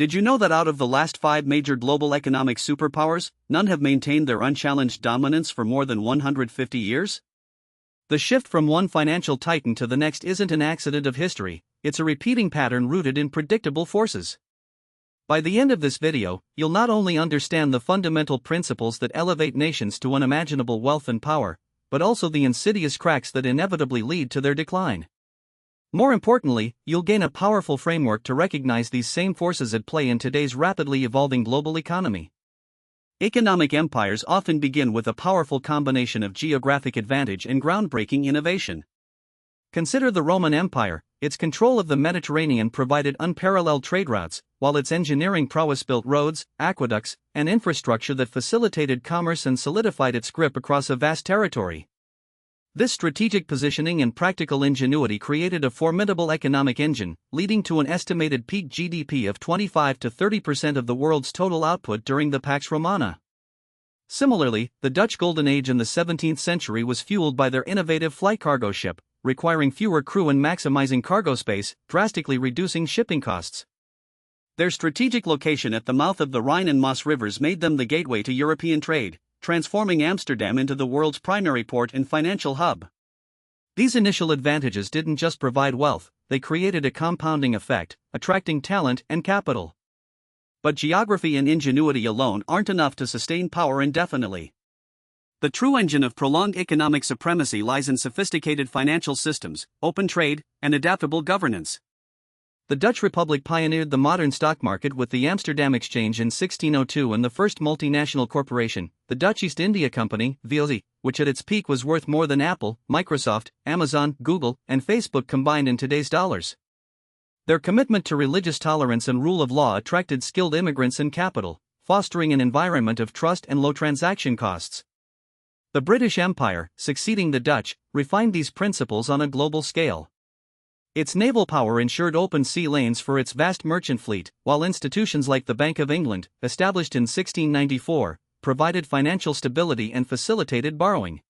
Did you know that out of the last 5 major global economic superpowers, none have maintained their unchallenged dominance for more than 150 years? The shift from one financial titan to the next isn't an accident of history, it's a repeating pattern rooted in predictable forces. By the end of this video, you'll not only understand the fundamental principles that elevate nations to unimaginable wealth and power, but also the insidious cracks that inevitably lead to their decline. More importantly, you'll gain a powerful framework to recognize these same forces at play in today's rapidly evolving global economy. Economic empires often begin with a powerful combination of geographic advantage and groundbreaking innovation. Consider the Roman Empire. Its control of the Mediterranean provided unparalleled trade routes, while its engineering prowess built roads, aqueducts, and infrastructure that facilitated commerce and solidified its grip across a vast territory. This strategic positioning and practical ingenuity created a formidable economic engine, leading to an estimated peak GDP of 25 to 30% of the world's total output during the Pax Romana. Similarly, the Dutch Golden Age in the 17th century was fueled by their innovative flight cargo ship, requiring fewer crew and maximizing cargo space, drastically reducing shipping costs. Their strategic location at the mouth of the Rhine and Maas rivers made them the gateway to European trade, transforming Amsterdam into the world's primary port and financial hub. These initial advantages didn't just provide wealth, they created a compounding effect, attracting talent and capital. But geography and ingenuity alone aren't enough to sustain power indefinitely. The true engine of prolonged economic supremacy lies in sophisticated financial systems, open trade, and adaptable governance. The Dutch Republic pioneered the modern stock market with the Amsterdam Exchange in 1602 and the first multinational corporation, the Dutch East India Company, VOC, which at its peak was worth more than Apple, Microsoft, Amazon, Google, and Facebook combined in today's dollars. Their commitment to religious tolerance and rule of law attracted skilled immigrants and capital, fostering an environment of trust and low transaction costs. The British Empire, succeeding the Dutch, refined these principles on a global scale. Its naval power ensured open sea lanes for its vast merchant fleet, while institutions like the Bank of England, established in 1694, provided financial stability and facilitated borrowing.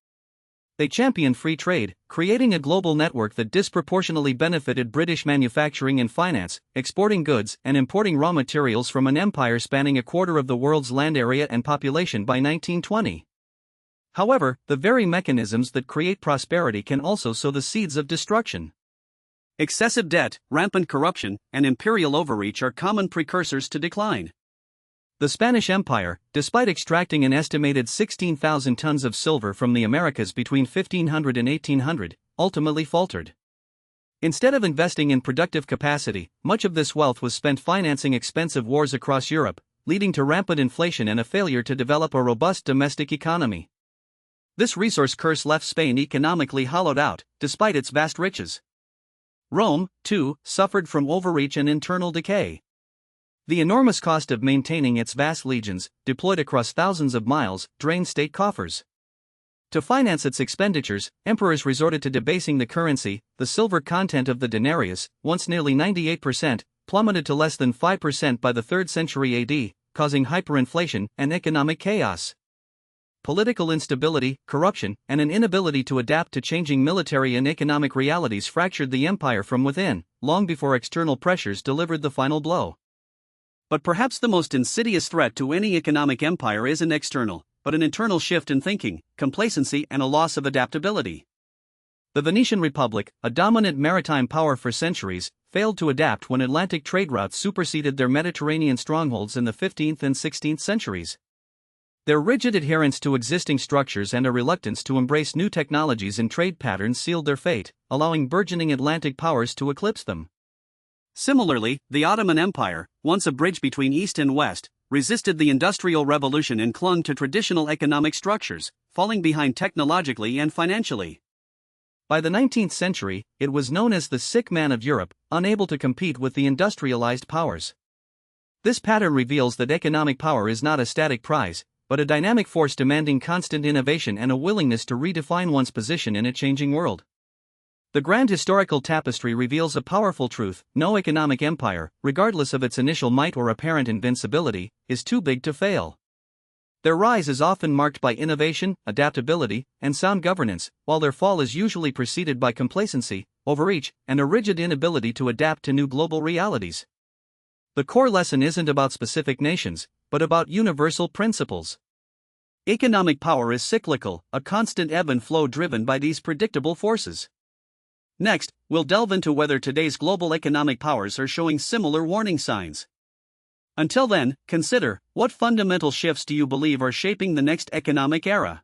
They championed free trade, creating a global network that disproportionately benefited British manufacturing and finance, exporting goods and importing raw materials from an empire spanning a quarter of the world's land area and population by 1920. However, the very mechanisms that create prosperity can also sow the seeds of destruction. Excessive debt, rampant corruption, and imperial overreach are common precursors to decline. The Spanish Empire, despite extracting an estimated 16,000 tons of silver from the Americas between 1500 and 1800, ultimately faltered. Instead of investing in productive capacity, much of this wealth was spent financing expensive wars across Europe, leading to rampant inflation and a failure to develop a robust domestic economy. This resource curse left Spain economically hollowed out, despite its vast riches. Rome, too, suffered from overreach and internal decay. The enormous cost of maintaining its vast legions, deployed across thousands of miles, drained state coffers. To finance its expenditures, emperors resorted to debasing the currency. The silver content of the denarius, once nearly 98%, plummeted to less than 5% by the 3rd century AD, causing hyperinflation and economic chaos. Political instability, corruption, and an inability to adapt to changing military and economic realities fractured the empire from within, long before external pressures delivered the final blow. But perhaps the most insidious threat to any economic empire isn't external, but an internal shift in thinking, complacency, and a loss of adaptability. The Venetian Republic, a dominant maritime power for centuries, failed to adapt when Atlantic trade routes superseded their Mediterranean strongholds in the 15th and 16th centuries. Their rigid adherence to existing structures and a reluctance to embrace new technologies and trade patterns sealed their fate, allowing burgeoning Atlantic powers to eclipse them. Similarly, the Ottoman Empire, once a bridge between East and West, resisted the Industrial Revolution and clung to traditional economic structures, falling behind technologically and financially. By the 19th century, it was known as the sick man of Europe, unable to compete with the industrialized powers. This pattern reveals that economic power is not a static prize, but a dynamic force demanding constant innovation and a willingness to redefine one's position in a changing world. The grand historical tapestry reveals a powerful truth: no economic empire, regardless of its initial might or apparent invincibility, is too big to fail. Their rise is often marked by innovation, adaptability, and sound governance, while their fall is usually preceded by complacency, overreach, and a rigid inability to adapt to new global realities. The core lesson isn't about specific nations, but about universal principles. Economic power is cyclical, a constant ebb and flow driven by these predictable forces. Next, we'll delve into whether today's global economic powers are showing similar warning signs. Until then, consider, what fundamental shifts do you believe are shaping the next economic era?